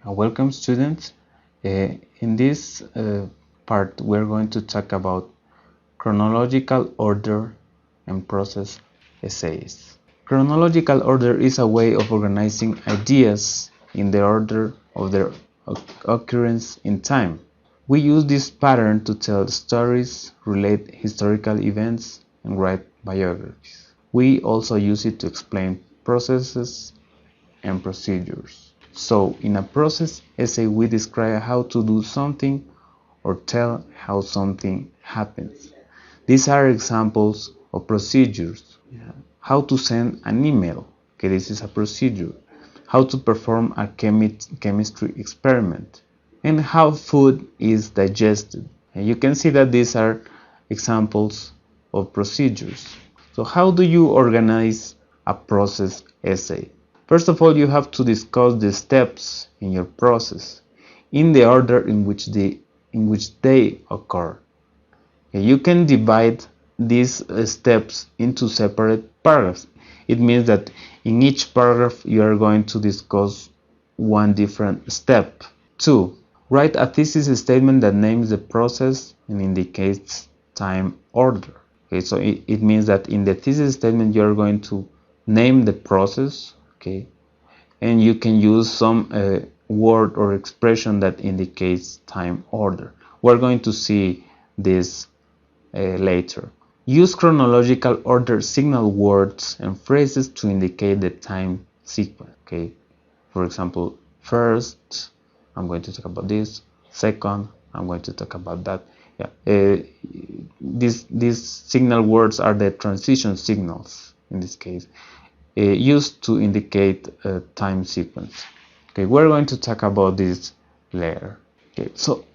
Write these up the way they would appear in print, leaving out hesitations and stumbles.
Welcome students. In this part we're going to talk about chronological order and process essays. Chronological order is a way of organizing ideas in the order of their occurrence in time. We use this pattern to tell stories, relate historical events, and write biographies. We also use it to explain processes and procedures. So, in a process essay, we describe how to do something or tell how something happens. These are examples of procedures. How to send an email. Okay, this is a procedure. How to perform a chemistry experiment. And how food is digested. And you can see that these are examples of procedures. So, how do you organize a process essay? First of all, you have to discuss the steps in your process in the order in which they occur. You can divide these steps into separate paragraphs. It means that in each paragraph you are going to discuss one different step. 2. Write a thesis statement that names the process and indicates time order. Okay, so it means that in the thesis statement you are going to name the process. Okay, and you can use some word or expression that indicates time order. We're going to see this later. Use chronological order signal words and phrases to indicate the time sequence. Okay, for example, first, I'm going to talk about this. Second, I'm going to talk about that. Yeah, these signal words are the transition signals in this case. Used to indicate a time sequence. Okay, we're going to talk about this later. Okay, so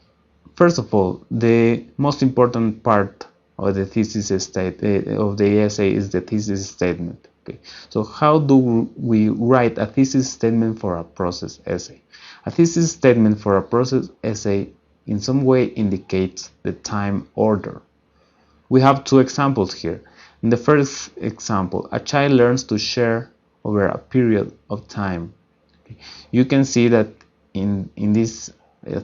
first of all, the most important part of the thesis of the essay is the thesis statement. Okay, so how do we write a thesis statement for a process essay? A thesis statement for a process essay in some way indicates the time order. We have two examples here. In the first example, a child learns to share over a period of time. You can see that in this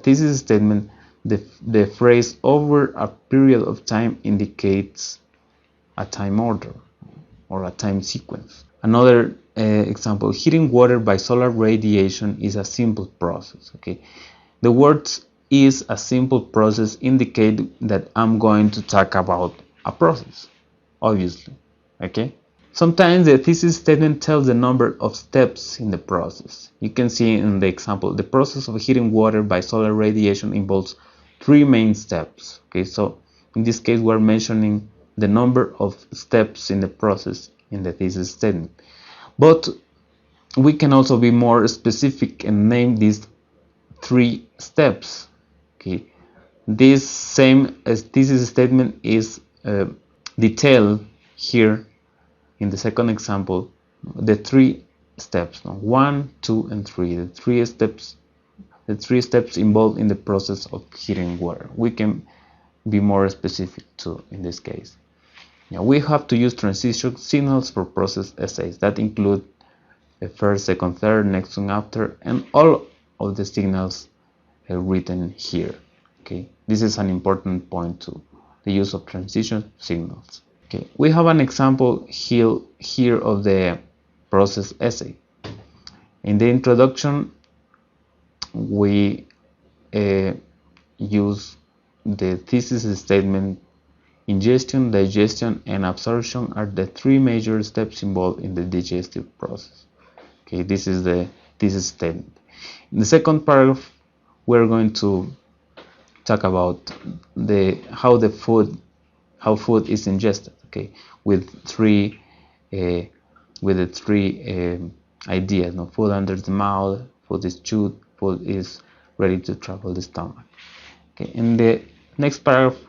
thesis statement, the phrase over a period of time indicates a time order or a time sequence. Another example, heating water by solar radiation is a simple process. Okay, the words is a simple process indicate that I'm going to talk about a process, obviously. Okay, sometimes the thesis statement tells the number of steps in the process. You can see in the example, the process of heating water by solar radiation involves 3 main steps. Okay, so in this case we're mentioning the number of steps in the process in the thesis statement, but we can also be more specific and name these 3 steps. Okay, this same thesis statement is detailed here in the second example, the 3 steps, 1, 2, and 3. The three steps involved in the process of heating water. We can be more specific too in this case. Now, we have to use transition signals for process essays that include the first, second, third, next one after, and all of the signals written here. Okay, this is an important point too, the use of transition signals. Okay, we have an example here of the process essay. In the introduction, we use the thesis statement. Ingestion, digestion, and absorption are the 3 major steps involved in the digestive process. Okay, this is the thesis statement. In the second paragraph, we're going to talk about how food is ingested. Okay, with the 3 ideas. No, food under the mouth, food is chewed, food is ready to travel the stomach. Okay, in the next paragraph,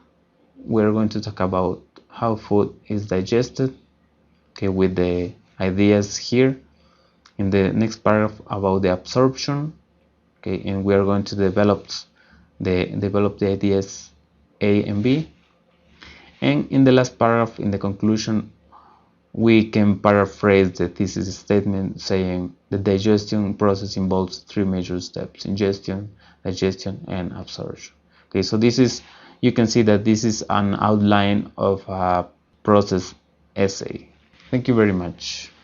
we're going to talk about how food is digested. Okay, with the ideas here. In the next paragraph, about the absorption. Okay, and we are going to develop the ideas A and B. And in the last paragraph, in the conclusion, we can paraphrase the thesis statement saying The digestion process involves three major steps: ingestion, digestion, and absorption. Okay, so this is, you can see that this is an outline of a process essay. Thank you very much.